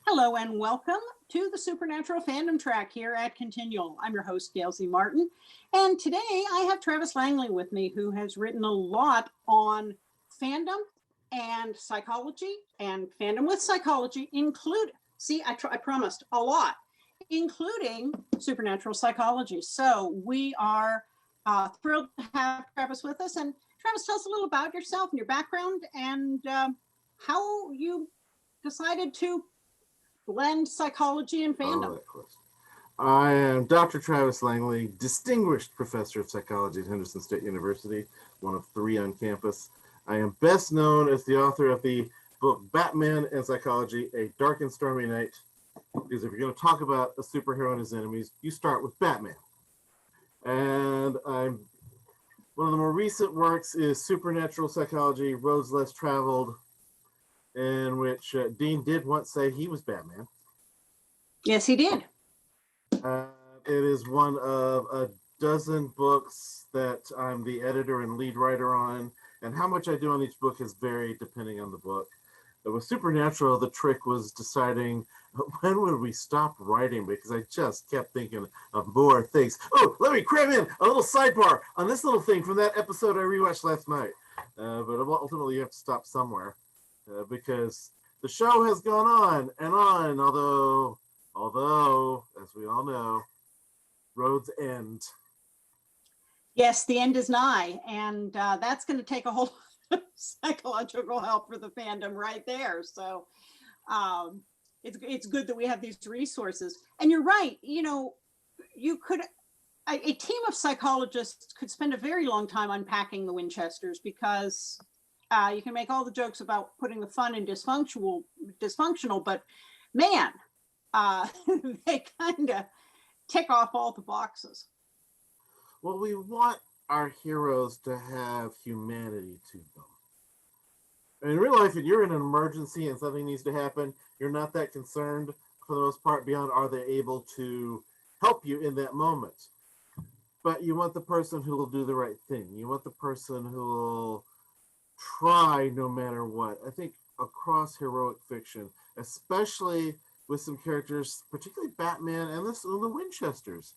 Hello and welcome to the Supernatural Fandom Track here at Continual. I'm your host, Gail Z. Martin, and today I have Travis Langley with me, who has written a lot on fandom and psychology, and fandom with psychology include, I promised a lot, including supernatural psychology. So we are thrilled to have Travis with us. And Travis, tell us a little about yourself and your background and how you decided to blend psychology and fandom. Of course. I am Dr. Travis Langley, Distinguished Professor of Psychology at Henderson State University, one of 3 on campus. I am best known as the author of the book Batman and Psychology, A Dark and Stormy Night, because if you're going to talk about a superhero and his enemies, you start with Batman. And one of the more recent works is Supernatural Psychology, Roads Less Traveled, in which Dean did once say he was Batman. Yes, he did. It is one of a dozen books that I'm the editor and lead writer on, and how much I do on each book is varied depending on the book. But with Supernatural, the trick was deciding when would we stop writing, because I just kept thinking of more things. Oh, let me cram in a little sidebar on this little thing from that episode I rewatched last night. But ultimately, you have to stop somewhere. Because the show has gone on and on, although, as we all know, roads end. Yes, the end is nigh, and that's going to take a whole psychological help for the fandom right there. So it's good that we have these resources. And you're right, you could, a team of psychologists could spend a very long time unpacking the Winchesters, because you can make all the jokes about putting the fun in dysfunctional, but man, they kind of tick off all the boxes. Well, we want our heroes to have humanity to them. In real life, if you're in an emergency and something needs to happen, you're not that concerned for the most part beyond are they able to help you in that moment. But you want the person who will do the right thing. You want the person who will try no matter what. I think across heroic fiction, especially with some characters, particularly Batman and the Winchesters,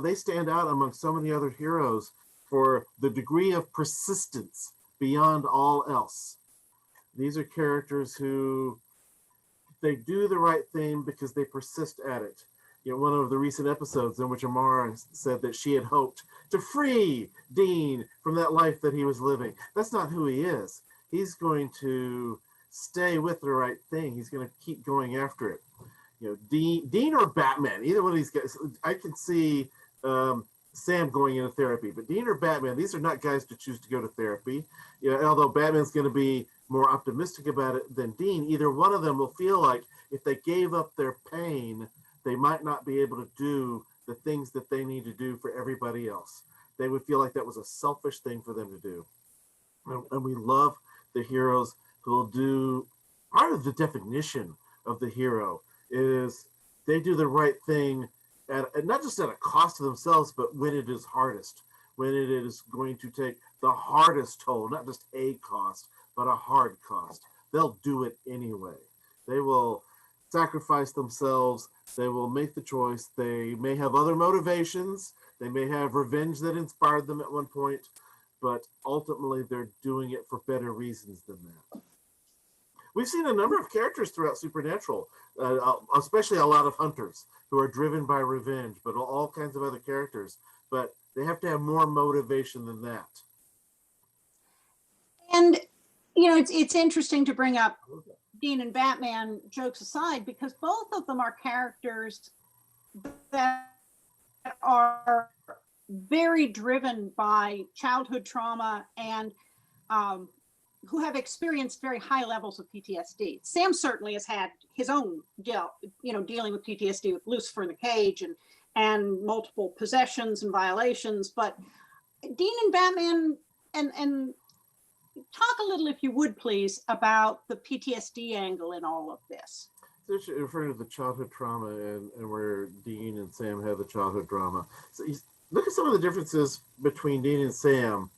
they stand out among so many other heroes for the degree of persistence beyond all else. These are characters who, they do the right thing because they persist at it. One of the recent episodes in which Amara said that she had hoped to free Dean from that life that he was living. That's not who he is. He's going to stay with the right thing. He's going to keep going after it. Dean or Batman, either one of these guys. I can see Sam going into therapy, but Dean or Batman, these are not guys to choose to go to therapy. Although Batman's going to be more optimistic about it than Dean, either one of them will feel like if they gave up their pain, they might not be able to do the things that they need to do for everybody else. They would feel like that was a selfish thing for them to do. And we love the heroes who will do, part of the definition of the hero is they do the right thing, at not just at a cost to themselves, but when it is hardest, when it is going to take the hardest toll, not just a cost, but a hard cost. They'll do it anyway. They will sacrifice themselves. They will make the choice. They may have other motivations. They may have revenge that inspired them at one point, but ultimately they're doing it for better reasons than that. We've seen a number of characters throughout Supernatural, especially a lot of hunters who are driven by revenge, but all kinds of other characters. But they have to have more motivation than that. And, it's interesting to bring up Dean and Batman, jokes aside, because both of them are characters that are very driven by childhood trauma and who have experienced very high levels of PTSD. Sam certainly has had his own, dealing with PTSD with Lucifer in the Cage and multiple possessions and violations. But Dean and Batman, and talk a little, if you would please, about the PTSD angle in all of this. Referring to the childhood trauma and where Dean and Sam have the childhood drama. So you look at some of the differences between Dean and Sam.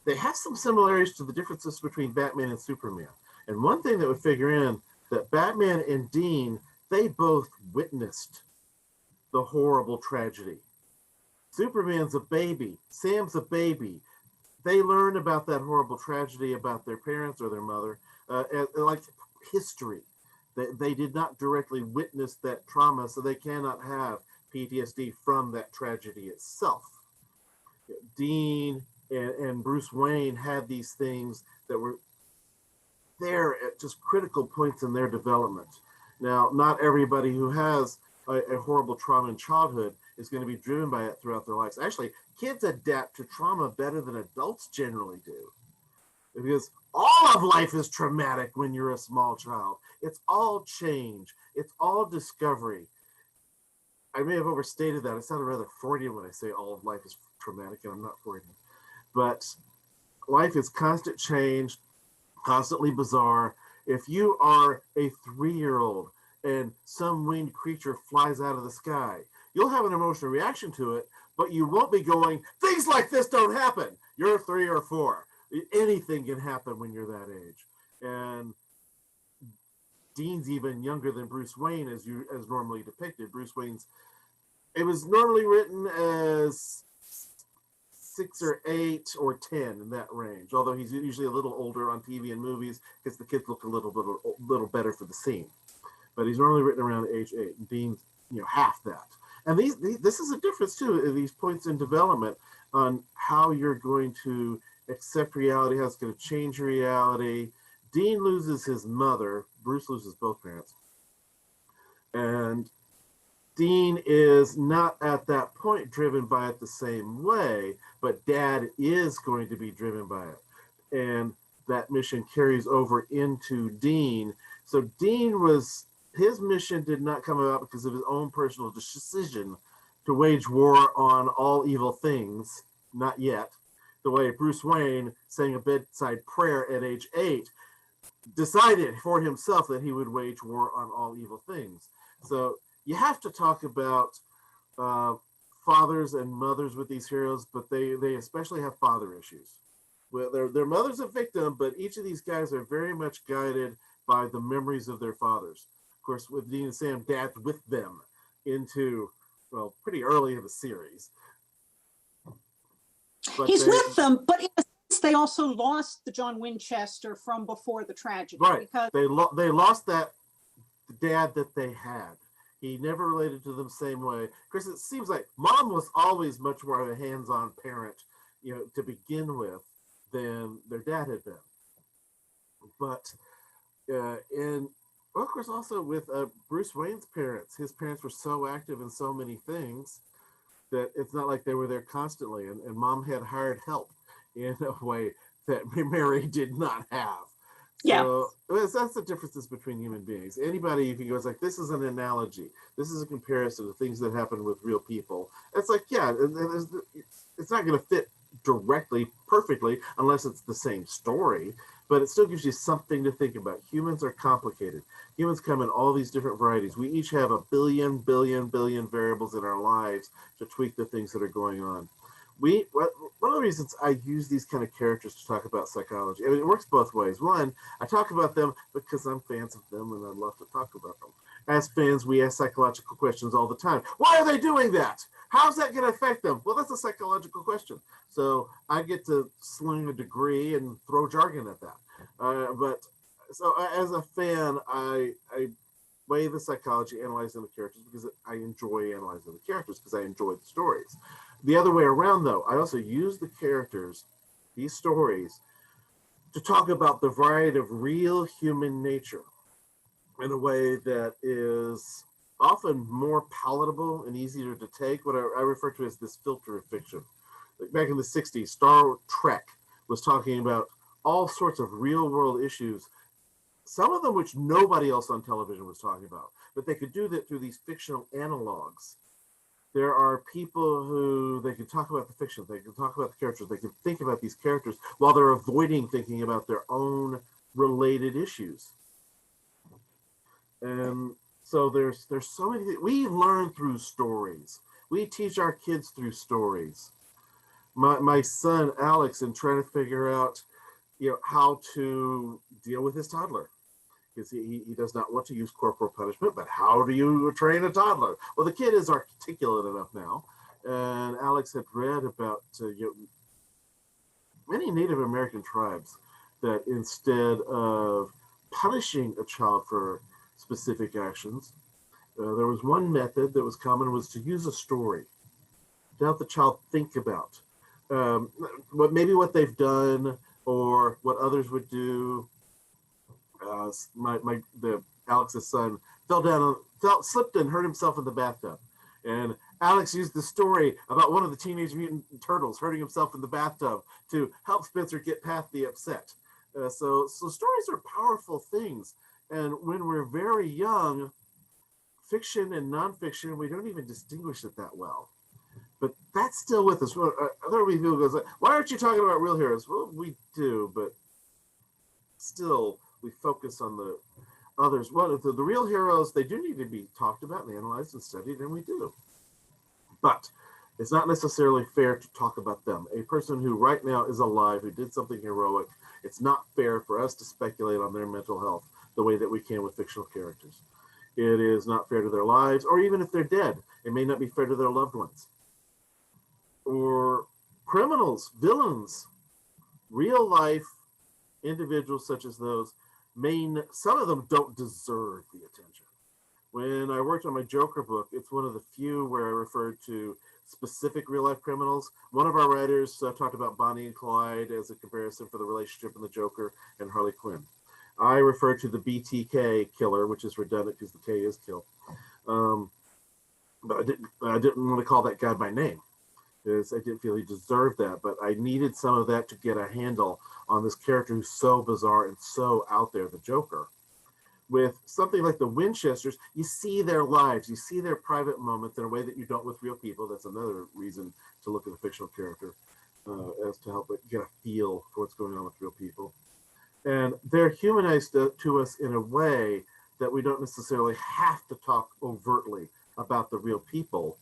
They have some similarities to the differences between Batman and Superman. And one thing that would figure in that Batman and Dean, they both witnessed the horrible tragedy. Superman's a baby. Sam's a baby. They learn about that horrible tragedy about their parents or their mother, like history. They did not directly witness that trauma, so they cannot have PTSD from that tragedy itself. Dean and Bruce Wayne had these things that were there at just critical points in their development. Now, not everybody who has a horrible trauma in childhood is going to be driven by it throughout their lives. Actually, kids adapt to trauma better than adults generally do, because all of life is traumatic when you're a small child. It's all change. It's all discovery. I may have overstated that. I sounded rather Freudian when I say all of life is traumatic, and I'm not Freudian. But life is constant change, constantly bizarre. If you are a 3-year-old and some winged creature flies out of the sky, you'll have an emotional reaction to it, but you won't be going, things like this don't happen. You're 3 or 4. Anything can happen when you're that age. And Dean's even younger than Bruce Wayne as normally depicted. It was normally written as 6 or 8 or 10 in that range, although he's usually a little older on TV and movies because the kids look a little better for the scene. But he's normally written around age 8, and Dean's half that. And this is a difference too, these points in development on how you're going to accept reality, how it's going to change your reality. Dean loses his mother, Bruce loses both parents, and Dean is not at that point driven by it the same way, but Dad is going to be driven by it. And that mission carries over into Dean. So his mission did not come about because of his own personal decision to wage war on all evil things, not yet. The way Bruce Wayne, saying a bedside prayer at age 8, decided for himself that he would wage war on all evil things. So you have to talk about fathers and mothers with these heroes, but they especially have father issues. Well, their mother's a victim, but each of these guys are very much guided by the memories of their fathers. Of course, with Dean and Sam, Dad's with them into, pretty early in the series. But he's with them, but in a sense, they also lost the John Winchester from before the tragedy. Right. Because they lost the dad that they had. He never related to them the same way. Chris, it seems like Mom was always much more of a hands-on parent, to begin with, than their dad had been. But of course, also with Bruce Wayne's parents, his parents were so active in so many things that it's not like they were there constantly. And Mom had hired help in a way that Mary did not have. So that's the differences between human beings. Anybody, if you go, it's like, this is an analogy. This is a comparison of things that happen with real people. It's like, it's not going to fit directly, perfectly, unless it's the same story, but it still gives you something to think about. Humans are complicated. Humans come in all these different varieties. We each have a billion variables in our lives to tweak the things that are going on. One of the reasons I use these kind of characters to talk about psychology, I mean, it works both ways. One, I talk about them because I'm fans of them and I love to talk about them. As fans, we ask psychological questions all the time. Why are they doing that? How's that going to affect them? Well, that's a psychological question. So I get to sling a degree and throw jargon at that. So as a fan, I weigh the psychology, analyzing the characters, because I enjoy analyzing the characters because I enjoy the stories. The other way around, though, I also use the characters, these stories, to talk about the variety of real human nature in a way that is often more palatable and easier to take, what I refer to as this filter of fiction. Like back in the 60s, Star Trek was talking about all sorts of real world issues, some of them which nobody else on television was talking about, but they could do that through these fictional analogs. There are people who they can talk about the fiction, they can talk about the characters, they can think about these characters while they're avoiding thinking about their own related issues. And so there's so many things. We learn through stories. We teach our kids through stories. My son Alex, in trying to figure out, how to deal with his toddler, because he does not want to use corporal punishment. But how do you train a toddler? Well, the kid is articulate enough now, and Alex had read about many Native American tribes that instead of punishing a child for specific actions, there was one method that was common, was to use a story to help the child think about what they've done or what others would do. Alex's son slipped and hurt himself in the bathtub, and Alex used the story about one of the Teenage Mutant Turtles hurting himself in the bathtub to help Spencer get past the upset. So stories are powerful things, and when we're very young, fiction and nonfiction, we don't even distinguish it that well. But that's still with us. There will be people who go, why aren't you talking about real heroes? Well, we do, but still we focus on the others. Well, the real heroes, they do need to be talked about and analyzed and studied, and we do. But it's not necessarily fair to talk about them. A person who right now is alive, who did something heroic, it's not fair for us to speculate on their mental health the way that we can with fictional characters. It is not fair to their lives, or even if they're dead, it may not be fair to their loved ones. Or criminals, villains, real life individuals such as those, some of them don't deserve the attention. When I worked on my Joker book, it's one of the few where I referred to specific real life criminals. One of our writers talked about Bonnie and Clyde as a comparison for the relationship in the Joker and Harley Quinn. I refer to the BTK killer, which is redundant because the K is kill. But I didn't want to call that guy by name, because I didn't feel he deserved that. But I needed some of that to get a handle on this character who's so bizarre and so out there, the Joker. With something like the Winchesters, you see their lives, you see their private moments in a way that you don't with real people. That's another reason to look at a fictional character, as to help it get a feel for what's going on with real people. And they're humanized to us in a way that we don't necessarily have to talk overtly about the real people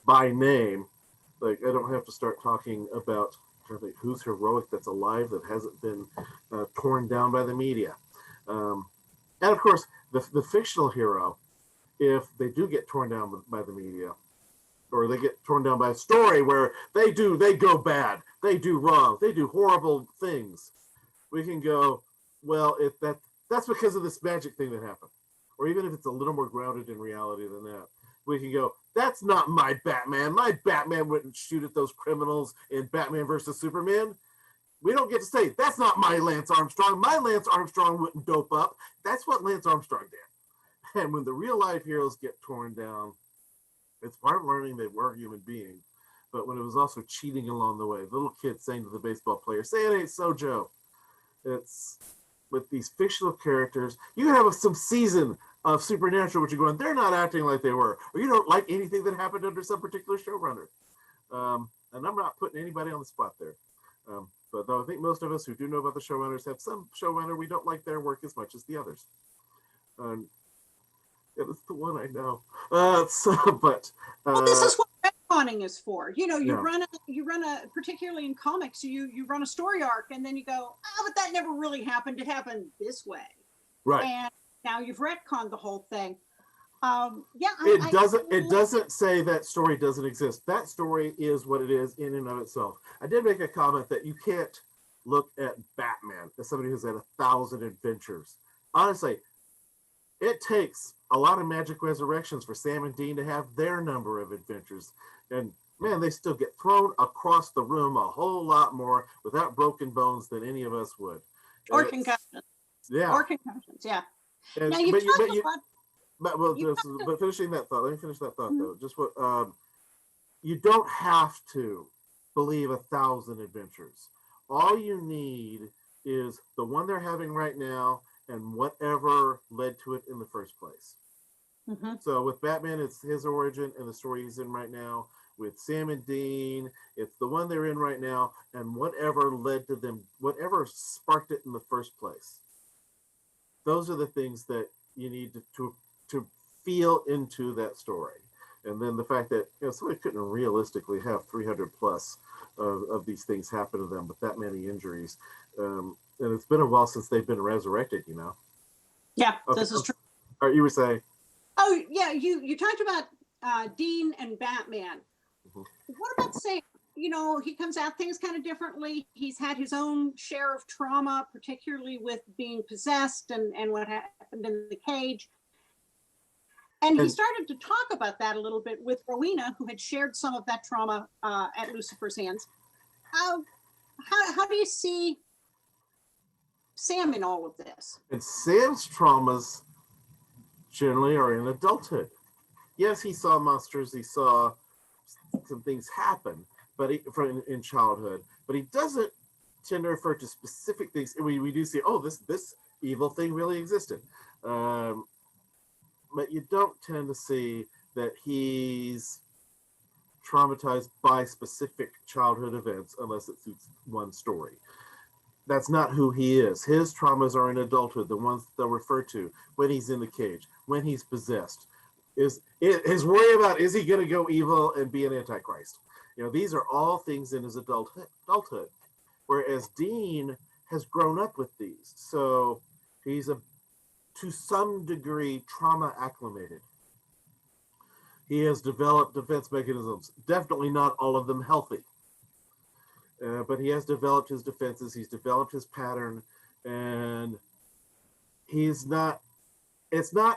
by name. Like, I don't have to start talking about who's heroic that's alive that hasn't been torn down by the media. And of course, the fictional hero, if they do get torn down by the media, or they get torn down by a story where they go bad, they do wrong, they do horrible things, we can go, well, if that's because of this magic thing that happened. Or even if it's a little more grounded in reality than that, we can go, that's not my Batman. My Batman wouldn't shoot at those criminals in Batman versus Superman. We don't get to say, that's not my Lance Armstrong. My Lance Armstrong wouldn't dope up. That's what Lance Armstrong did. And when the real life heroes get torn down, it's part of learning they were human beings. But when it was also cheating along the way, the little kid saying to the baseball player, say it ain't so, Joe. It's with these fictional characters, you have some season of Supernatural, which you're going, they're not acting like they were, or you don't like anything that happened under some particular showrunner. And I'm not putting anybody on the spot there. But though I think most of us who do know about the showrunners have some showrunner we don't like their work as much as the others. It was the one I know. Well, this is what retconning is for. You Yeah. run a particularly in comics, you run a story arc, and then you go, but that never really happened. It happened this way, Right. And now you've retconned the whole thing. It doesn't say that story doesn't exist. That story is what it is in and of itself. I did make a comment that you can't look at Batman as somebody who's had 1,000 adventures. Honestly, it takes a lot of Magic Resurrections for Sam and Dean to have their number of adventures. And man, they still get thrown across the room a whole lot more without broken bones than any of us would. Or concussions. Yeah. Or concussions, yeah. And, now you talked a lot. But finishing that thought, let me finish that thought though. Just what you don't have to believe 1,000 adventures. All you need is the one they're having right now and whatever led to it in the first place. Mm-hmm. So with Batman, it's his origin and the story he's in right now. With Sam and Dean, it's the one they're in right now and whatever led to them, whatever sparked it in the first place. Those are the things that you need to feel into that story. And then the fact that somebody couldn't realistically have 300 plus of these things happen to them with that many injuries. And it's been a while since they've been resurrected, Yeah, Okay. this is true. All right, you were saying? Oh, yeah, you talked about Dean and Batman. Mhm. What about Sam? He comes at things kind of differently. He's had his own share of trauma, particularly with being possessed and what happened in the cage. And he started to talk about that a little bit with Rowena, who had shared some of that trauma at Lucifer's hands. How do you see Sam in all of this? And Sam's traumas generally are in adulthood. Yes, he saw monsters, he saw some things happen, but in childhood, but he doesn't tend to refer to specific things. We do see, this evil thing really existed. But you don't tend to see that he's traumatized by specific childhood events unless it suits one story. That's not who he is. His traumas are in adulthood, the ones they'll refer to when he's in the cage, when he's possessed. His worry about, is he going to go evil and be an antichrist? These are all things in his adulthood. Whereas Dean has grown up with these. So he's to some degree trauma acclimated. He has developed defense mechanisms, definitely not all of them healthy. But he has developed his defenses, he's developed his pattern, and it's not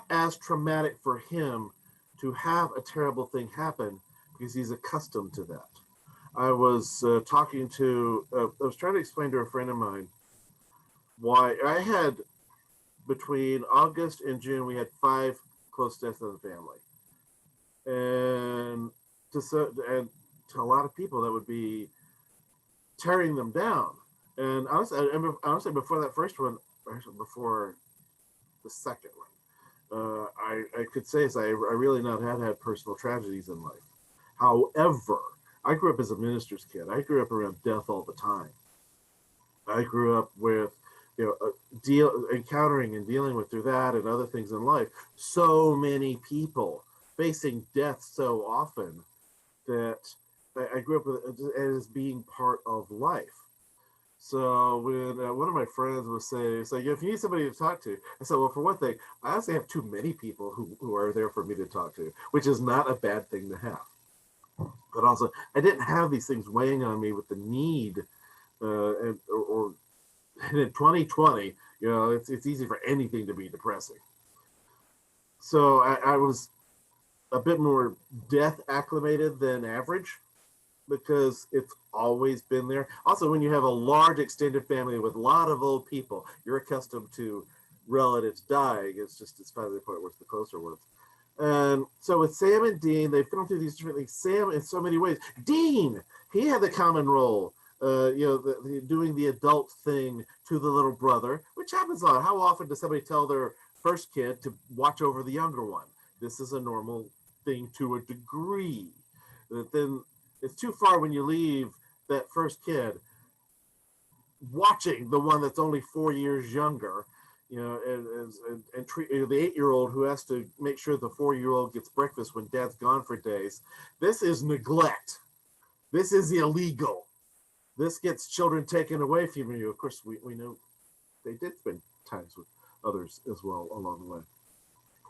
as traumatic for him to have a terrible thing happen because he's accustomed to that. I was I was trying to explain to a friend of mine why I had, between August and June, we had 5 close deaths in the family. And to a lot of people, that would be tearing them down. And honestly, before that first one, before the second one, I could say I really not had personal tragedies in life. However, I grew up as a minister's kid. I grew up around death all the time. I grew up with encountering and dealing with through that and other things in life. So many people facing death so often that I grew up with it as being part of life. So when one of my friends was saying, it's like, if you need somebody to talk to, I said, well, for one thing, I honestly have too many people who are there for me to talk to, which is not a bad thing to have. But also, I didn't have these things weighing on me with the need, and in 2020, it's easy for anything to be depressing. So I was a bit more death acclimated than average because it's always been there. Also, when you have a large extended family with a lot of old people, you're accustomed to relatives dying. It's finally the point where it's the closer ones. And so with Sam and Dean, they've gone through these different things. Sam, in so many ways. Dean, he had the common role, doing the adult thing to the little brother, which happens a lot. How often does somebody tell their first kid to watch over the younger one? This is a normal thing to a degree. But then it's too far when you leave that first kid watching the one that's only 4 years younger, and treat the 8-year-old who has to make sure the 4-year-old gets breakfast when dad's gone for days. This is neglect. This is illegal. This gets children taken away from you. Of course, we know they did spend times with others as well along the way.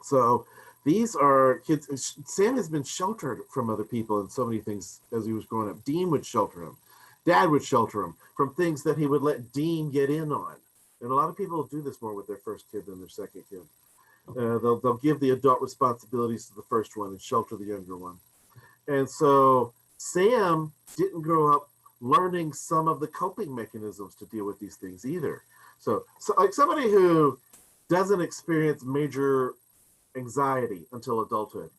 So these are kids. Sam has been sheltered from other people in so many things as he was growing up. Dean would shelter him. Dad would shelter him from things that he would let Dean get in on. And a lot of people do this more with their first kid than their second kid. They'll give the adult responsibilities to the first one and shelter the younger one. And so Sam didn't grow up learning some of the coping mechanisms to deal with these things either. So like somebody who doesn't experience major anxiety until adulthood,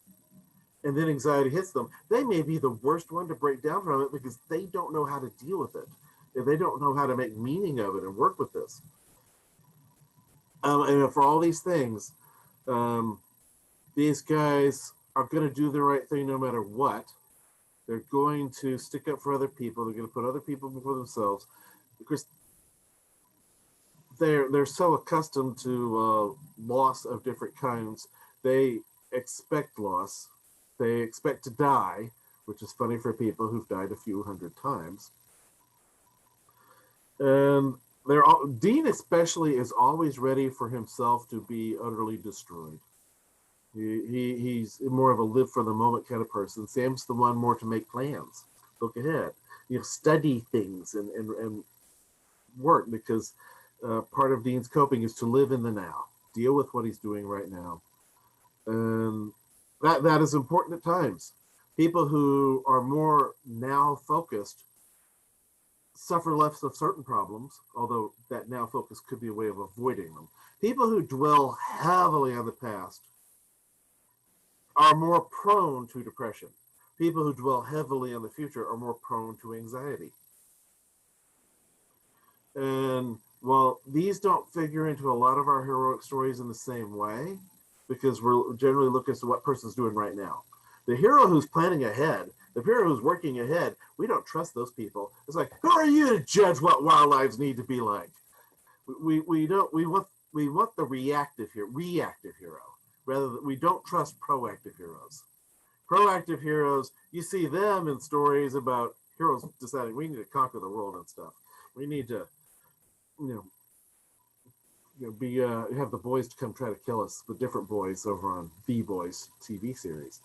and then anxiety hits them, they may be the worst one to break down from it because they don't know how to deal with it. If they don't know how to make meaning of it and work with this. And for all these things, these guys are going to do the right thing no matter what. They're going to stick up for other people. They're going to put other people before themselves because they're so accustomed to loss of different kinds. They expect loss. They expect to die, which is funny for people who've died a few hundred times. And Dean especially is always ready for himself to be utterly destroyed. He's more of a live for the moment kind of person. Sam's the one more to make plans, look ahead, study things and work, because part of Dean's coping is to live in the now, deal with what he's doing right now. And that is important at times. People who are more now focused suffer less of certain problems, although that now focus could be a way of avoiding them. People who dwell heavily on the past are more prone to depression. People who dwell heavily on the future are more prone to anxiety. And while these don't figure into a lot of our heroic stories in the same way, because we're generally looking at what person's doing right now. The hero who's planning ahead, the hero who's working ahead, we don't trust those people. It's like, who are you to judge what our lives need to be like? We want the reactive hero, rather than we don't trust proactive heroes. Proactive heroes, you see them in stories about heroes deciding we need to conquer the world and stuff. We need to, have the boys to come try to kill us, the different boys over on The Boys TV series.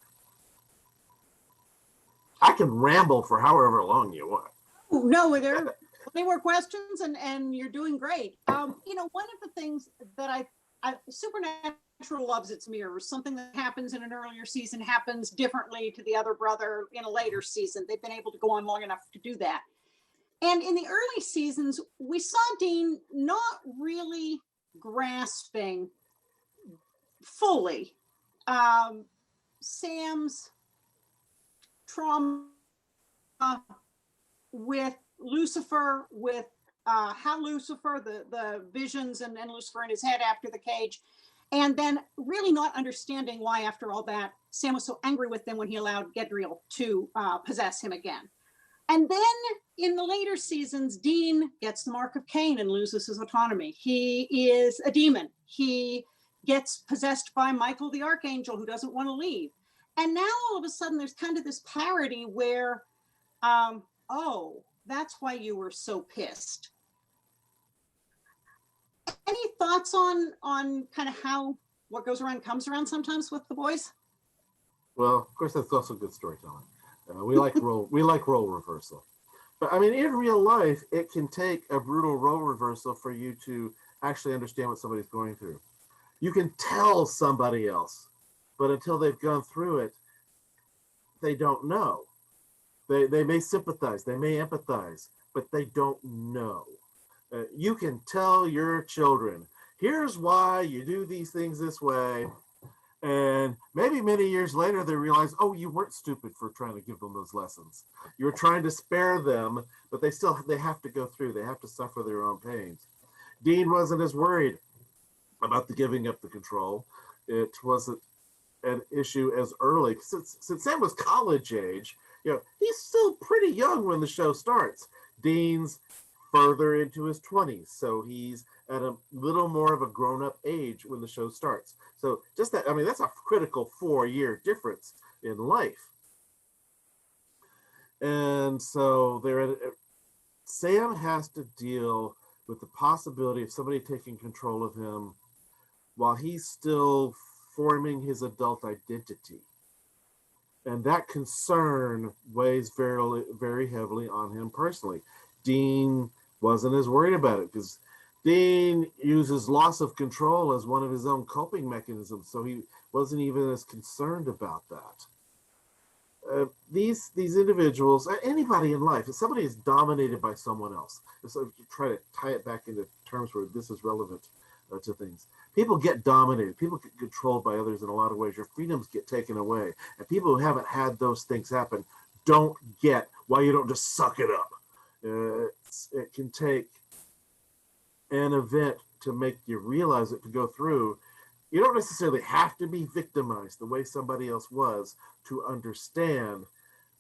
I can ramble for however long you want. No, there are plenty more questions, and you're doing great. One of the things that Supernatural loves its mirrors. Something that happens in an earlier season happens differently to the other brother in a later season. They've been able to go on long enough to do that. And in the early seasons, we saw Dean not really grasping fully Sam's trauma with Lucifer, with how Lucifer, the visions and Lucifer in his head after the cage, and then really not understanding why, after all that, Sam was so angry with them when he allowed Gedriel to possess him again. And then in the later seasons, Dean gets the mark of Cain and loses his autonomy. He is a demon. He gets possessed by Michael the Archangel, who doesn't want to leave. And now all of a sudden there's kind of this parody where, oh, that's why you were so pissed. Any thoughts on kind of how what goes around comes around sometimes with the boys? Well, of course, that's also good storytelling. We like role reversal. But I mean, in real life, it can take a brutal role reversal for you to actually understand what somebody's going through. You can tell somebody else, but until they've gone through it, they don't know. They may sympathize, they may empathize, but they don't know. You can tell your children, here's why you do these things this way. And maybe many years later, they realize, oh, you weren't stupid for trying to give them those lessons. You were trying to spare them, but they have to go through. They have to suffer their own pains. Dean wasn't as worried about the giving up the control. It wasn't an issue as early. Since Sam was college age, he's still pretty young when the show starts. Dean's further into his 20s, so he's at a little more of a grown-up age when the show starts. So just that, I mean, that's a critical 4-year difference in life. And so Sam has to deal with the possibility of somebody taking control of him while he's still forming his adult identity. And that concern weighs very, very heavily on him personally. Dean wasn't as worried about it because Dean uses loss of control as one of his own coping mechanisms, so he wasn't even as concerned about that. These individuals, anybody in life, if somebody is dominated by someone else, so to try to tie it back into terms where this is relevant, to things. People get dominated. People get controlled by others in a lot of ways. Your freedoms get taken away. And people who haven't had those things happen don't get why you don't just suck it up. It can take an event to make you realize it, to go through. You don't necessarily have to be victimized the way somebody else was to understand,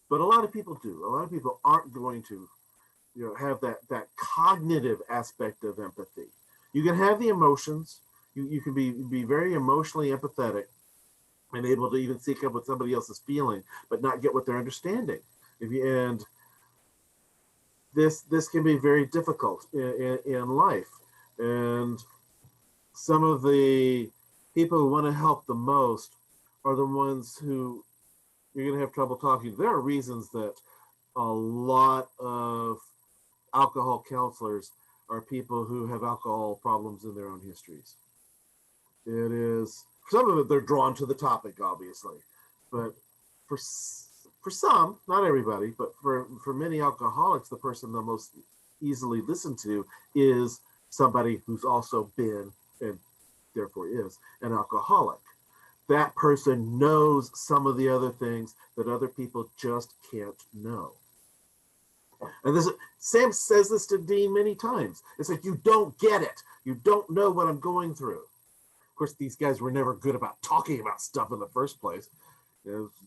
but a lot of people do. A lot of people aren't going to, have that cognitive aspect of empathy. You can have the emotions. You can be very emotionally empathetic and able to even seek up what somebody else is feeling, but not get what they're understanding. And this can be very difficult in life. And some of the people who want to help the most are the ones who you're going to have trouble talking to. There are reasons that a lot of alcohol counselors are people who have alcohol problems in their own histories. It is, some of it, they're drawn to the topic, obviously. But for some, not everybody, but for many alcoholics, the person they'll most easily listen to is somebody who's also been, and therefore is, an alcoholic. That person knows some of the other things that other people just can't know. And Sam says this to Dean many times. It's like, you don't get it. You don't know what I'm going through. Of course, these guys were never good about talking about stuff in the first place.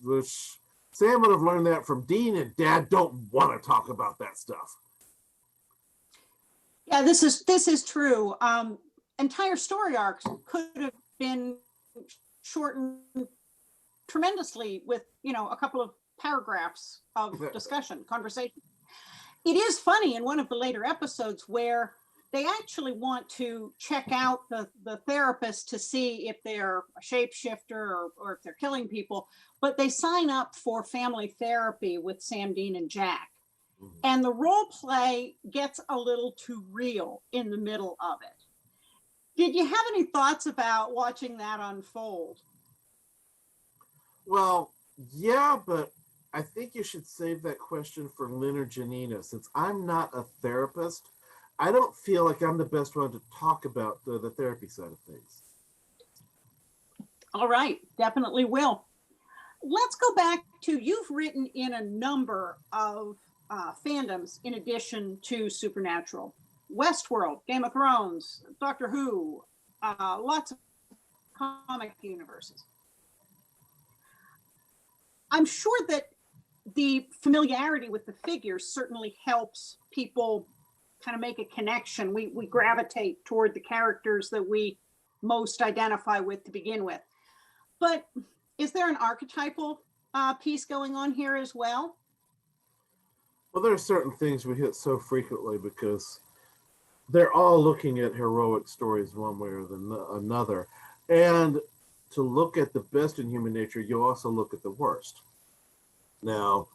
Which Sam would have learned that from Dean, and Dad don't want to talk about that stuff. Yeah, this is true. Entire story arcs could have been shortened tremendously with, a couple of paragraphs of discussion, conversation. It is funny in one of the later episodes where they actually want to check out the therapist to see if they're a shapeshifter or if they're killing people, but they sign up for family therapy with Sam, Dean, and Jack. And the role play gets a little too real in the middle of it. Did you have any thoughts about watching that unfold? Well, yeah, but I think you should save that question for Lynn or Janina. Since I'm not a therapist, I don't feel like I'm the best one to talk about the therapy side of things. All right, definitely will. Let's go back to, you've written in a number of fandoms in addition to Supernatural. Westworld, Game of Thrones, Doctor Who, lots of comic universes. I'm sure that the familiarity with the figures certainly helps people kind of make a connection. We gravitate toward the characters that we most identify with to begin with. But is there an archetypal piece going on here as well? Well, there are certain things we hit so frequently because they're all looking at heroic stories one way or another. And to look at the best in human nature, you also look at the worst. Now,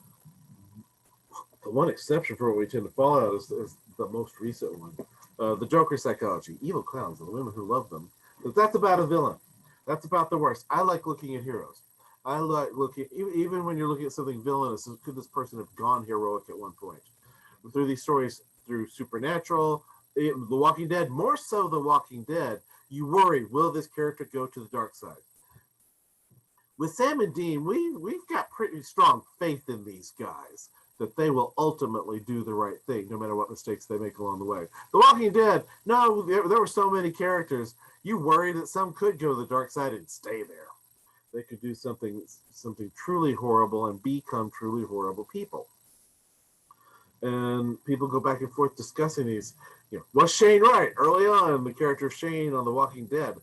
the one exception for what we tend to fall out is the most recent one. The Joker psychology, evil clowns and the women who love them. But that's about a villain. That's about the worst. I like looking at heroes. I like looking, even when you're looking at something villainous, could this person have gone heroic at one point? Through these stories, through Supernatural, The Walking Dead, more so The Walking Dead, you worry, will this character go to the dark side? With Sam and Dean, we've got pretty strong faith in these guys that they will ultimately do the right thing, no matter what mistakes they make along the way. The Walking Dead, no, there were so many characters, you worry that some could go to the dark side and stay there. They could do something truly horrible and become truly horrible people. And people go back and forth discussing these. Was Shane right? Early on, the character Shane on The Walking Dead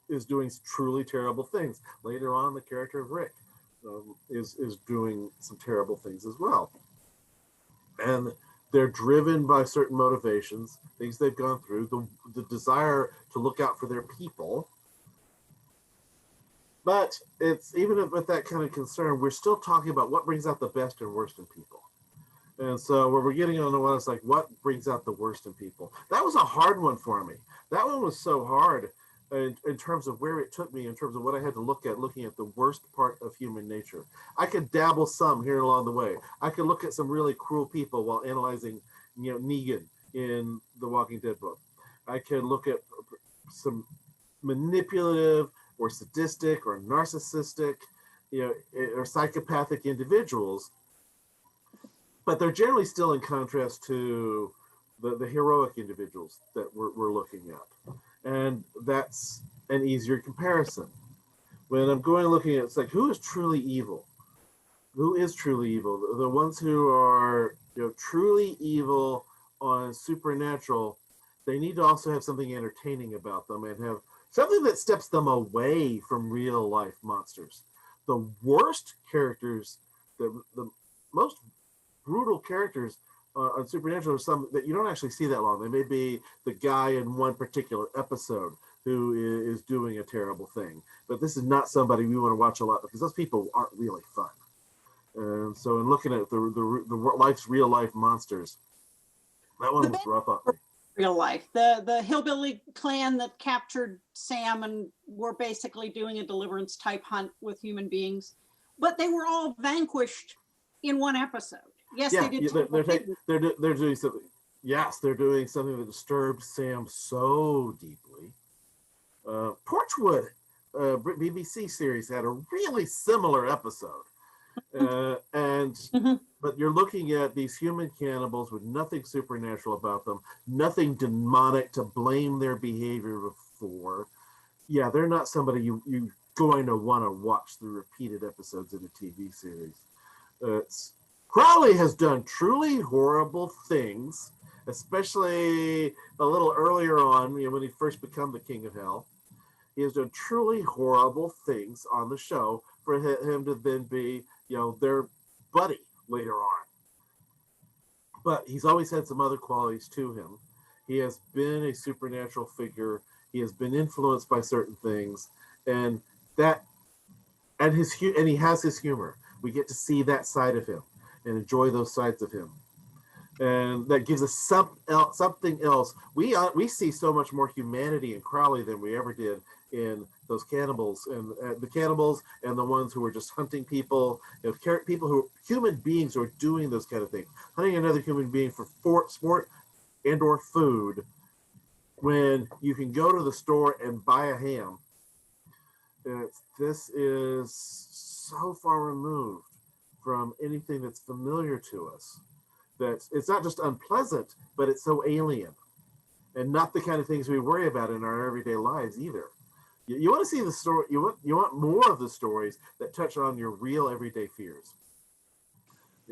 is doing truly terrible things. Later on, the character of Rick is doing some terrible things as well. And they're driven by certain motivations, things they've gone through, the desire to look out for their people. But it's, even with that kind of concern, we're still talking about what brings out the best and worst in people. And so when we're getting on the one, it's like, what brings out the worst in people? That was a hard one for me. That one was so hard in terms of where it took me, in terms of what I had to look at, looking at the worst part of human nature. I could dabble some here along the way. I could look at some really cruel people while analyzing, Negan in the Walking Dead book. I could look at some manipulative or sadistic or narcissistic, or psychopathic individuals, but they're generally still in contrast to the heroic individuals that we're looking at. And that's an easier comparison. When I'm looking at, it's like, who is truly evil? Who is truly evil? The ones who are, truly evil on supernatural, they need to also have something entertaining about them and have something that steps them away from real life monsters. The worst characters, the most brutal characters on Supernatural are some that you don't actually see that long. They may be the guy in one particular episode who is doing a terrible thing, but this is not somebody we want to watch a lot because those people aren't really fun. And so, in looking at the life's real life monsters, that one was rough on me. Real life, the hillbilly clan that captured Sam and were basically doing a deliverance type hunt with human beings, but they were all vanquished in one episode. Yes, they did. They're doing something. Yes, they're doing something that disturbed Sam so deeply. Porchwood, BBC series, had a really similar episode, but you're looking at these human cannibals with nothing supernatural about them, nothing demonic to blame their behavior for. Yeah, they're not somebody you're going to want to watch through repeated episodes in a TV series. Crowley has done truly horrible things, especially a little earlier on, when he first became the King of Hell. He has done truly horrible things on the show for him to then be, their buddy later on. But he's always had some other qualities to him. He has been a supernatural figure. He has been influenced by certain things, and he has his humor. We get to see that side of him and enjoy those sides of him, and that gives us something else. We see so much more humanity in Crowley than we ever did in those cannibals, and the cannibals and the ones who were just hunting people, human beings who are doing those kind of things, hunting another human being for sport and or food, when you can go to the store and buy a ham. This is so far removed from anything that's familiar to us that it's not just unpleasant, but it's so alien, and not the kind of things we worry about in our everyday lives either. You want to see the story. You want more of the stories that touch on your real everyday fears.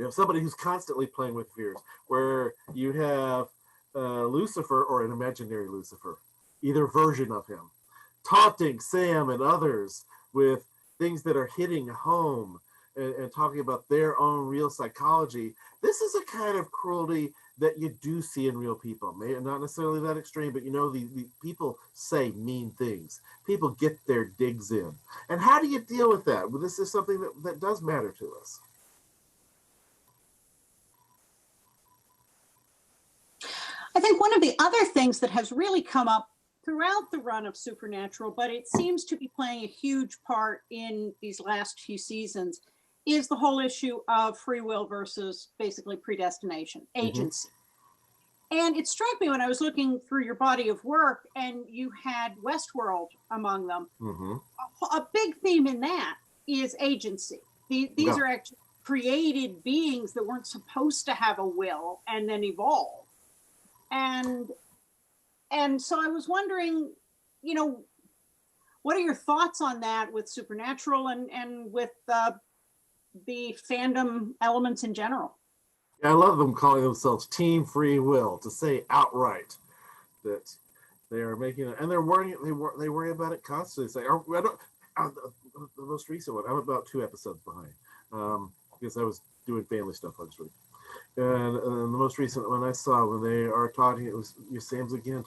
Somebody who's constantly playing with fears, where you have Lucifer or an imaginary Lucifer, either version of him, taunting Sam and others with things that are hitting home and talking about their own real psychology. This is a kind of cruelty that you do see in real people. Maybe not necessarily that extreme, but the people say mean things. People get their digs in. And how do you deal with that? Well, this is something that does matter to us. I think one of the other things that has really come up throughout the run of Supernatural, but it seems to be playing a huge part in these last few seasons, is the whole issue of free will versus basically predestination, agency. Mm-hmm. And it struck me when I was looking through your body of work, and you had Westworld among them. Mm-hmm. A big theme in that is agency. These are actually created beings that weren't supposed to have a will and then evolve. And so I was wondering, what are your thoughts on that with Supernatural and with the fandom elements in general? I love them calling themselves Team Free Will, to say outright that they are making it, and they're worrying. They worry about it constantly. It's like, the most recent one, I'm about 2 episodes behind because I was doing family stuff last week. And the most recent one I saw, when they are talking, it was Dean's again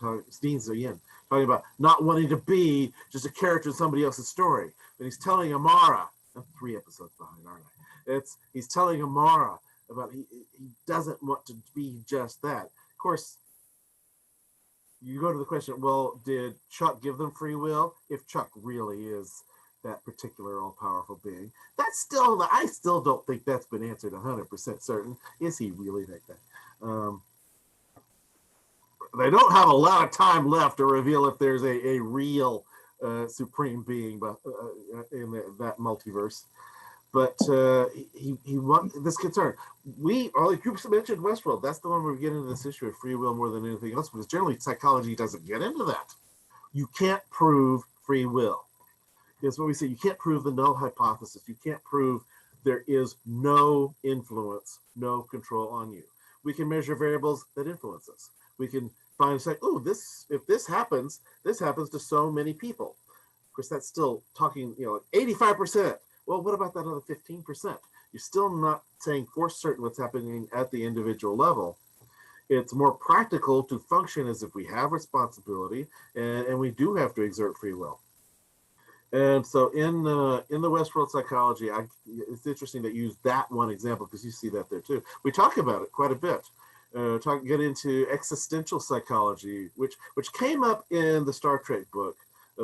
talking about not wanting to be just a character in somebody else's story. And he's telling Amara, I'm 3 episodes behind, aren't I? He's telling Amara about he doesn't want to be just that. Of course, you go to the question, well, did Chuck give them free will? If Chuck really is that particular all-powerful being, I still don't think that's been answered 100% certain. Is he really like that? they don't have a lot of time left to reveal if there's a real supreme being in that multiverse. But he wants this concern. You mentioned Westworld. That's the one where we get into this issue of free will more than anything else, because generally psychology doesn't get into that. You can't prove free will. It's what we say. You can't prove the null hypothesis. You can't prove there is no influence, no control on you. We can measure variables that influence us. We can find and say, oh, if this happens to so many people. Of course, that's still talking, 85%. Well, what about that other 15%? You're still not saying for certain what's happening at the individual level. It's more practical to function as if we have responsibility and we do have to exert free will. And so in the Westworld Psychology, it's interesting that you use that one example because you see that there too. We talk about it quite a bit. Get into Existential Psychology, which came up in the Star Trek book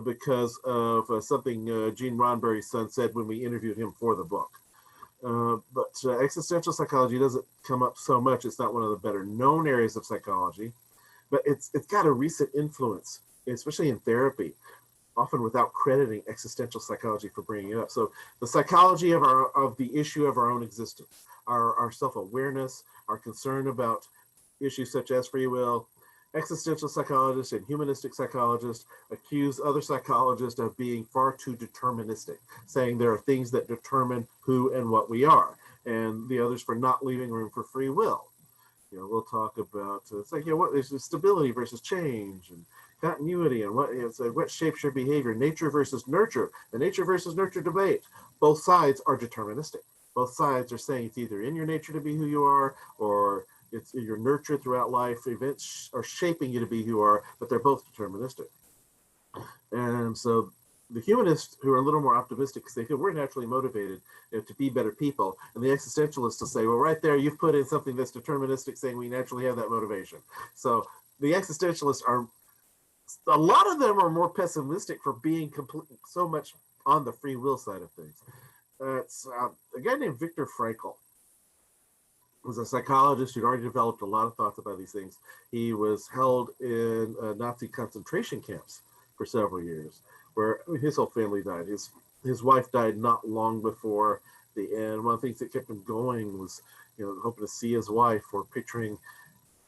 because of something Gene Roddenberry's son said when we interviewed him for the book. But Existential Psychology doesn't come up so much. It's not one of the better known areas of psychology, but it's got a recent influence, especially in therapy, often without crediting existential psychology for bringing it up. So the psychology of the issue of our own existence, our self-awareness, our concern about issues such as free will. Existential psychologists and humanistic psychologists accuse other psychologists of being far too deterministic, saying there are things that determine who and what we are, and the others for not leaving room for free will. We'll talk about it's like what is stability versus change and continuity, and what shapes your behavior, nature versus nurture, the nature versus nurture debate. Both sides are deterministic. Both sides are saying it's either in your nature to be who you are, or it's your nurture throughout life. Events are shaping you to be who you are, but they're both deterministic. And so the humanists, who are a little more optimistic, because they feel we're naturally motivated to be better people, and the existentialists will say, well, right there, you've put in something that's deterministic, saying we naturally have that motivation. So the existentialists a lot of them are more pessimistic for being so much on the free will side of things. It's a guy named Viktor Frankl. Was a psychologist who'd already developed a lot of thoughts about these things. He was held in Nazi concentration camps for several years, where his whole family died. His wife died not long before the end. One of the things that kept him going was, hoping to see his wife, or picturing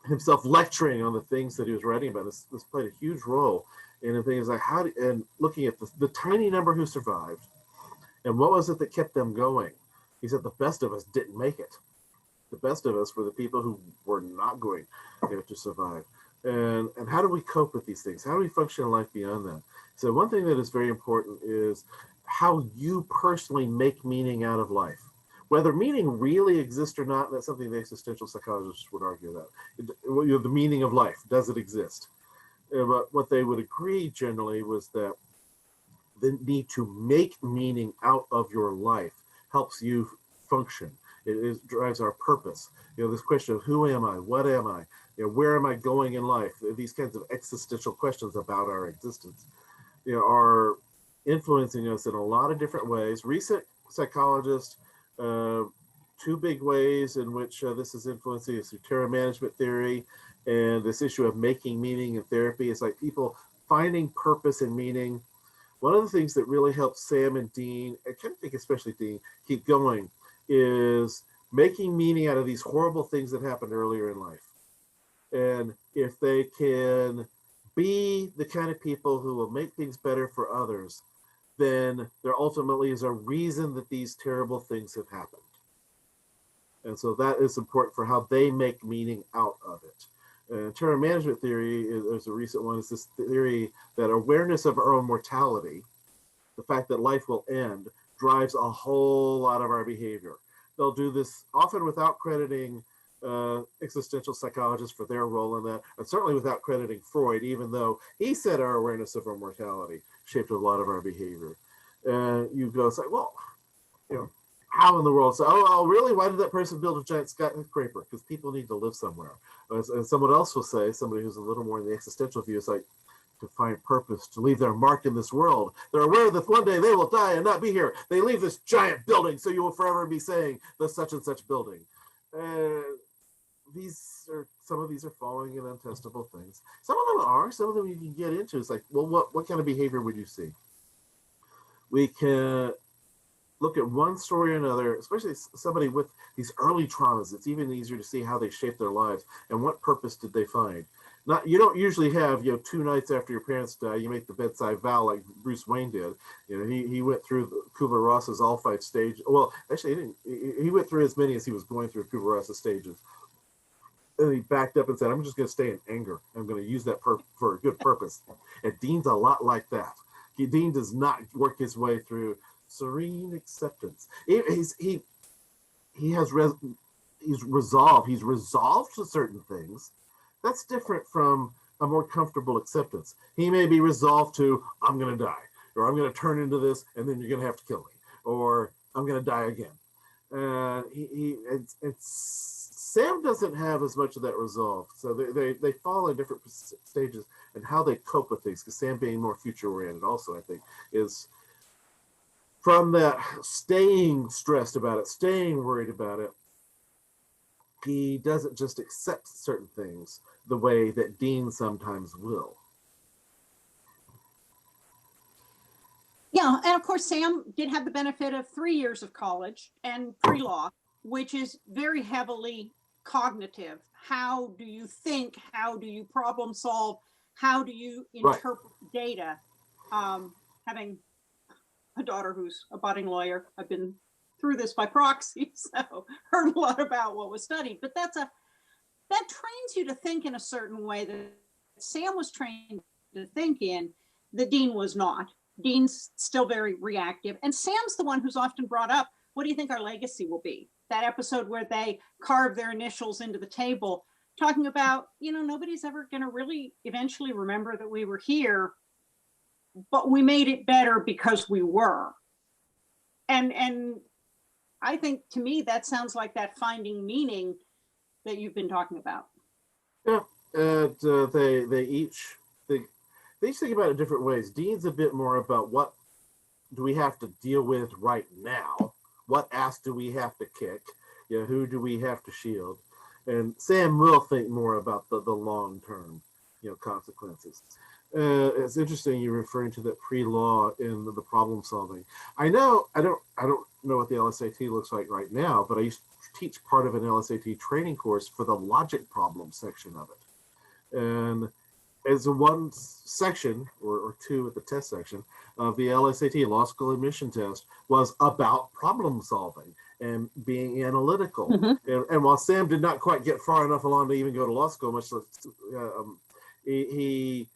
himself lecturing on the things that he was writing about. This played a huge role in things like and looking at the tiny number who survived, and what was it that kept them going. He said the best of us didn't make it. The best of us were the people who were not going to survive. And how do we cope with these things? How do we function in life beyond that? So one thing that is very important is how you personally make meaning out of life. Whether meaning really exists or not, that's something the existential psychologists would argue about. The meaning of life, does it exist? But what they would agree generally was that the need to make meaning out of your life helps you function. It drives our purpose. This question of who am I? What am I? Where am I going in life? These kinds of existential questions about our existence, are influencing us in a lot of different ways. Recent psychologists, two big ways in which this is influencing is through terror management theory and this issue of making meaning in therapy. It's like people finding purpose and meaning. One of the things that really helps Sam and Dean, I kind of think especially Dean, keep going is making meaning out of these horrible things that happened earlier in life. And if they can be the kind of people who will make things better for others, then there ultimately is a reason that these terrible things have happened. And so that is important for how they make meaning out of it. And terror management theory, there's a recent one, is this theory that awareness of our own mortality, the fact that life will end, drives a whole lot of our behavior. They'll do this often without crediting existential psychologists for their role in that, and certainly without crediting Freud, even though he said our awareness of our mortality shaped a lot of our behavior. You go say, well, how in the world? So, oh, really? Why did that person build a giant skyscraper? Because people need to live somewhere. And someone else will say, somebody who's a little more in the existential view, is like, to find purpose, to leave their mark in this world. They're aware that one day they will die and not be here. They leave this giant building, so you will forever be saying the such and such building. some of these are following in untestable things. Some of them are. Some of them you can get into. It's like, well, what kind of behavior would you see? We can look at one story or another, especially somebody with these early traumas. It's even easier to see how they shaped their lives and what purpose did they find. You don't usually have 2 nights after your parents die, you make the bedside vow like Bruce Wayne did. He went through Kubler-Ross's all 5 stages. Well, actually, he didn't. He went through as many as he was going through Kubler-Ross's stages. And he backed up and said, I'm just going to stay in anger. I'm going to use that for a good purpose. And Dean's a lot like that. Dean does not work his way through serene acceptance. He's resolved. He's resolved to certain things. That's different from a more comfortable acceptance. He may be resolved to, I'm going to die, or I'm going to turn into this, and then you're going to have to kill me, or I'm going to die again. Sam doesn't have as much of that resolve, so they fall in different stages and how they cope with things. Because Sam, being more future oriented, also I think is from that staying stressed about it, staying worried about it. He doesn't just accept certain things the way that Dean sometimes will. Yeah, and of course, Sam did have the benefit of 3 years of college and pre-law, which is very heavily cognitive. How do you think? How do you problem solve? How do you interpret data? Having a daughter who's a budding lawyer, I've been through this by proxy, so heard a lot about what was studied. But that trains you to think in a certain way that Sam was trained to think in, that Dean was not. Dean's still very reactive, and Sam's the one who's often brought up, what do you think our legacy will be? That episode where they carve their initials into the table, talking about, nobody's ever going to really eventually remember that we were here, but we made it better because we were. And I think, to me, that sounds like that finding meaning that you've been talking about. Yeah, and they each think about it in different ways. Dean's a bit more about what do we have to deal with right now? What ass do we have to kick? Who do we have to shield? And Sam will think more about the long-term, consequences. It's interesting you're referring to that pre-law in the problem solving. I don't know what the LSAT looks like right now, but I used to teach part of an LSAT training course for the logic problem section of it. And as a one section or two at the test section of the LSAT, law school admission test, was about problem solving and being analytical. Mm-hmm. And while Sam did not quite get far enough along to even go to law school, much less, he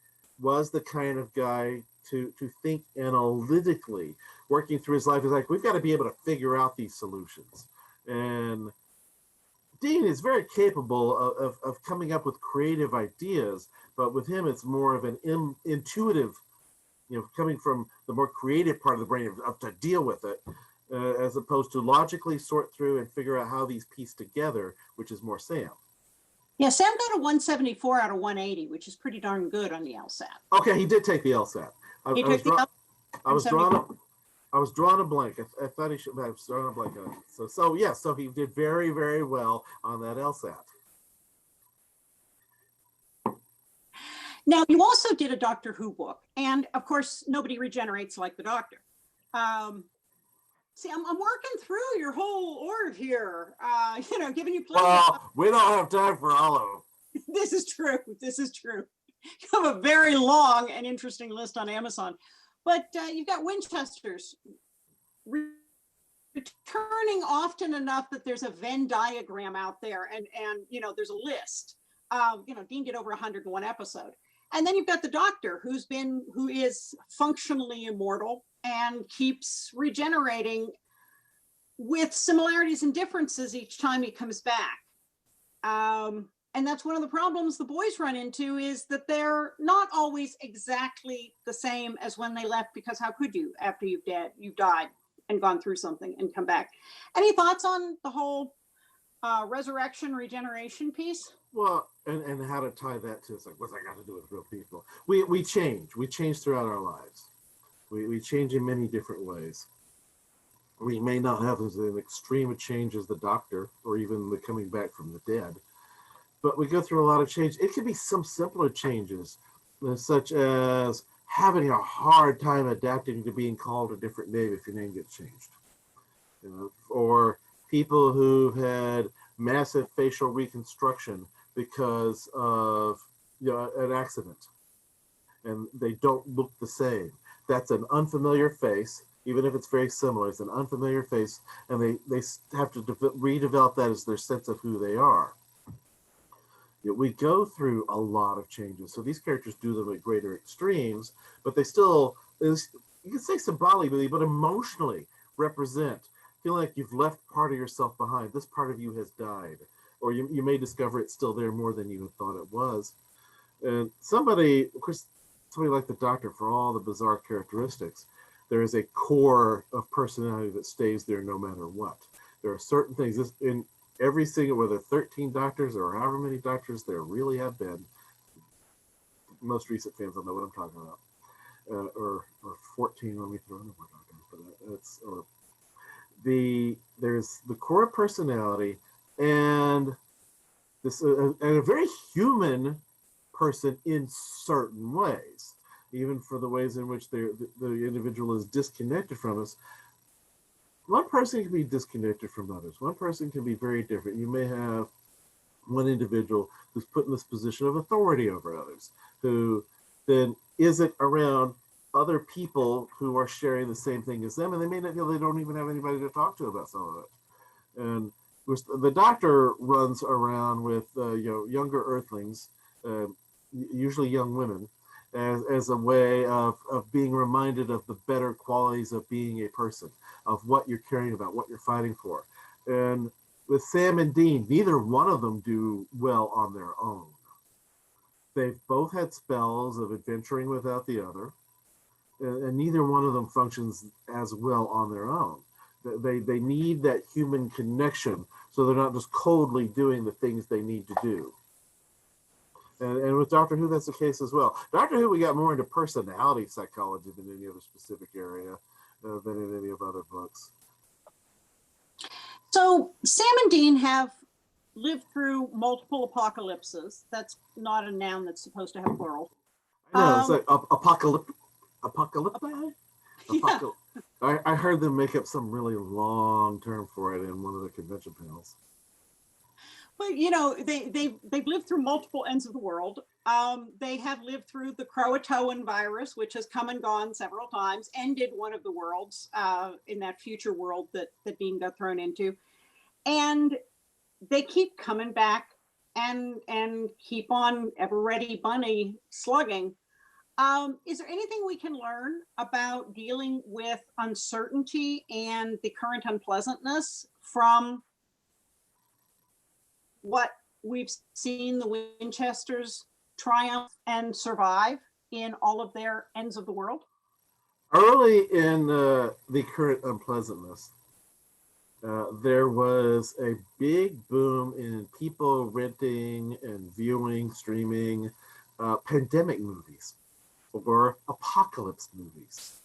was the kind of guy to think analytically, working through his life. Is like, we've got to be able to figure out these solutions. And Dean is very capable of coming up with creative ideas, but with him, it's more of an intuitive, coming from the more creative part of the brain of to deal with it, as opposed to logically sort through and figure out how these piece together, which is more Sam. Yeah, Sam got a 174 out of 180, which is pretty darn good on the LSAT. Okay, he did take the LSAT. I was drawing a blank. I thought he should have drawn a blank on it. So he did very, very well on that LSAT. Now, you also did a Doctor Who book, and of course, nobody regenerates like the Doctor. See, I'm working through your whole org here, giving you plenty of time. We don't have time for all of them. This is true. You have a very long and interesting list on Amazon. But you've got Winchesters returning often enough that there's a Venn diagram out there, and there's a list. Dean did over 101 episode. And then you've got the Doctor, who is functionally immortal and keeps regenerating with similarities and differences each time he comes back. And that's one of the problems the boys run into, is that they're not always exactly the same as when they left, because how could you, after you've died and gone through something and come back? Any thoughts on the whole resurrection, regeneration piece? Well, and how to tie that to, it's like, what's that got to do with real people? We change throughout our lives. We change in many different ways. We may not have as an extreme a change as the Doctor, or even the coming back from the dead. but we go through a lot of change. It could be some simpler changes, such as having a hard time adapting to being called a different name if your name gets changed. Or people who had massive facial reconstruction because of an accident, and they don't look the same. That's an unfamiliar face, even if it's very similar. It's an unfamiliar face, and they have to redevelop that as their sense of who they are. We go through a lot of changes, so these characters do them at greater extremes, but they still, you can say symbolically, but emotionally represent. Feel like you've left part of yourself behind. This part of you has died, or you may discover it's still there more than you thought it was. And somebody, of course, somebody like the Doctor, for all the bizarre characteristics, there is a core of personality that stays there no matter what. There are certain things in every single, whether 13 Doctors or however many Doctors there really have been. Most recent fans will know what I'm talking about, or 14 when we throw in more Doctors, but it's or there's the core personality and this and a very human person in certain ways, even for the ways in which the individual is disconnected from us. One person can be disconnected from others. One person can be very different. You may have one individual who's put in this position of authority over others, who then isn't around other people who are sharing the same thing as them, and they may not feel they don't even have anybody to talk to about some of it. And the Doctor runs around with younger Earthlings, usually young women, as a way of being reminded of the better qualities of being a person, of what you're caring about, what you're fighting for. And with Sam and Dean, neither one of them do well on their own. They've both had spells of adventuring without the other, and neither one of them functions as well on their own. They need that human connection, so they're not just coldly doing the things they need to do. And with Doctor Who, that's the case as well. Doctor Who, we got more into personality psychology than any other specific area, than in any of other books. So Sam and Dean have lived through multiple apocalypses. That's not a noun that's supposed to have plural. No, it's like apocalyptic. Yeah. I heard them make up some really long term for it in one of the convention panels. But they've lived through multiple ends of the world. They have lived through the Croatoan virus, which has come and gone several times, ended one of the worlds in that future world that Dean got thrown into, and they keep coming back and keep on ever ready bunny slugging. Is there anything we can learn about dealing with uncertainty and the current unpleasantness from what we've seen the Winchesters triumph and survive in all of their ends of the world? Early in the current unpleasantness, there was a big boom in people renting and viewing, streaming pandemic movies or apocalypse movies.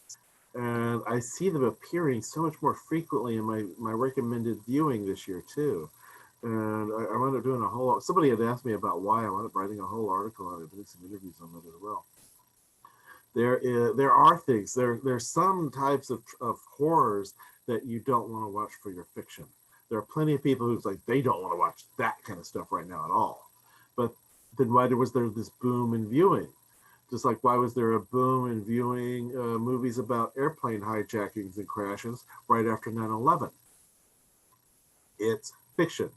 And I see them appearing so much more frequently in my recommended viewing this year too. And I wound up doing a whole, somebody had asked me about why. I wound up writing a whole article on it, doing some interviews on it as well. There are things, there's some types of horrors that you don't want to watch for your fiction. There are plenty of people who's like, they don't want to watch that kind of stuff right now at all. But then why was there this boom in viewing? Just like why was there a boom in viewing movies about airplane hijackings and crashes right after 9/11? It's fiction.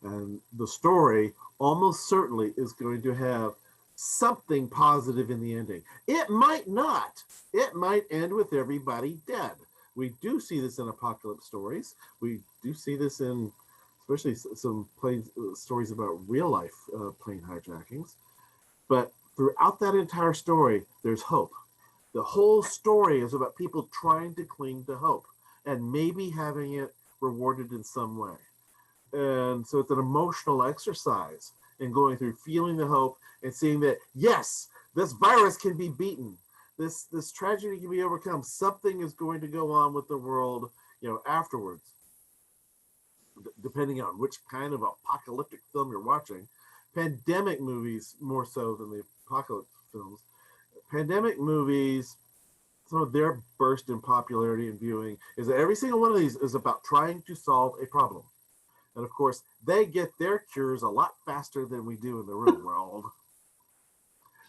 And the story almost certainly is going to have something positive in the ending. It might not. It might end with everybody dead. We do see this in apocalypse stories. We do see this in especially some stories about real life plane hijackings. But throughout that entire story, there's hope. The whole story is about people trying to cling to hope and maybe having it rewarded in some way. And so it's an emotional exercise in going through feeling the hope and seeing that, yes, this virus can be beaten. This tragedy can be overcome. Something is going to go on with the world, afterwards. Depending on which kind of apocalyptic film you're watching, pandemic movies, more so than the apocalypse films, pandemic movies, some of their burst in popularity and viewing is that every single one of these is about trying to solve a problem. And of course, they get their cures a lot faster than we do in the real world.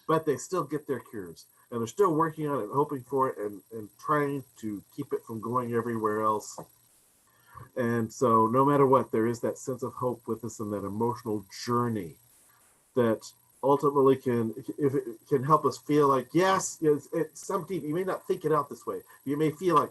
But they still get their cures. And they're still working on it, hoping for it, and trying to keep it from going everywhere else. And so no matter what, there is that sense of hope with us and that emotional journey that ultimately if it can help us feel like, yes, it's some deep, you may not think it out this way. You may feel like,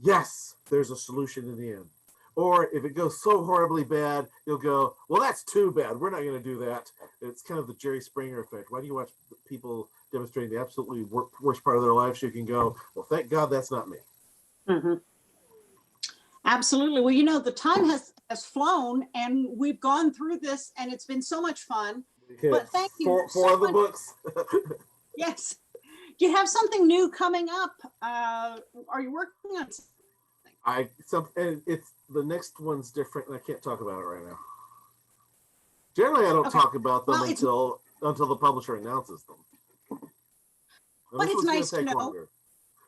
yes, there's a solution in the end. Or if it goes so horribly bad, you'll go, well, that's too bad. We're not going to do that. It's kind of the Jerry Springer effect. Why do you watch people demonstrating the absolutely worst part of their lives? You can go, well, thank God that's not me. Mm-hmm. Absolutely. Well, you know, the time has flown and we've gone through this and it's been so much fun. But thank you. For the books. Yes. Do you have something new coming up? Are you working on something? It's the next one's different, and I can't talk about it right now. Generally, I don't talk about them until the publisher announces them. But it's nice to know. Longer.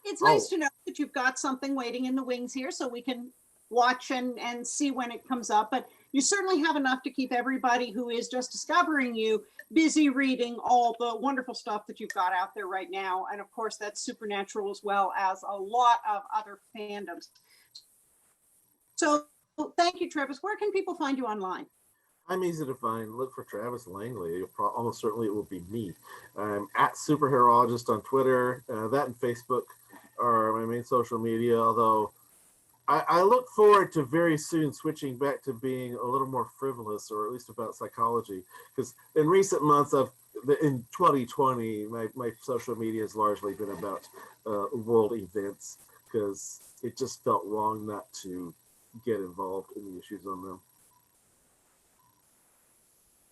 It's nice to know that you've got something waiting in the wings here, so we can watch and see when it comes up. But you certainly have enough to keep everybody who is just discovering you busy reading all the wonderful stuff that you've got out there right now. And of course, that's Supernatural as well as a lot of other fandoms. So thank you, Travis. Where can people find you online? I'm easy to find. Look for Travis Langley. Almost certainly it will be me. I'm at Superheroologist on Twitter. That and Facebook are my main social media, although I look forward to very soon switching back to being a little more frivolous, or at least about psychology. Because in recent months, in 2020, my social media has largely been about world events, because it just felt wrong not to get involved in the issues on them.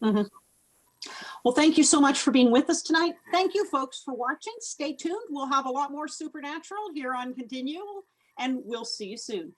Mm-hmm. Well, thank you so much for being with us tonight. Thank you, folks, for watching. Stay tuned. We'll have a lot more Supernatural here on Continual, and we'll see you soon.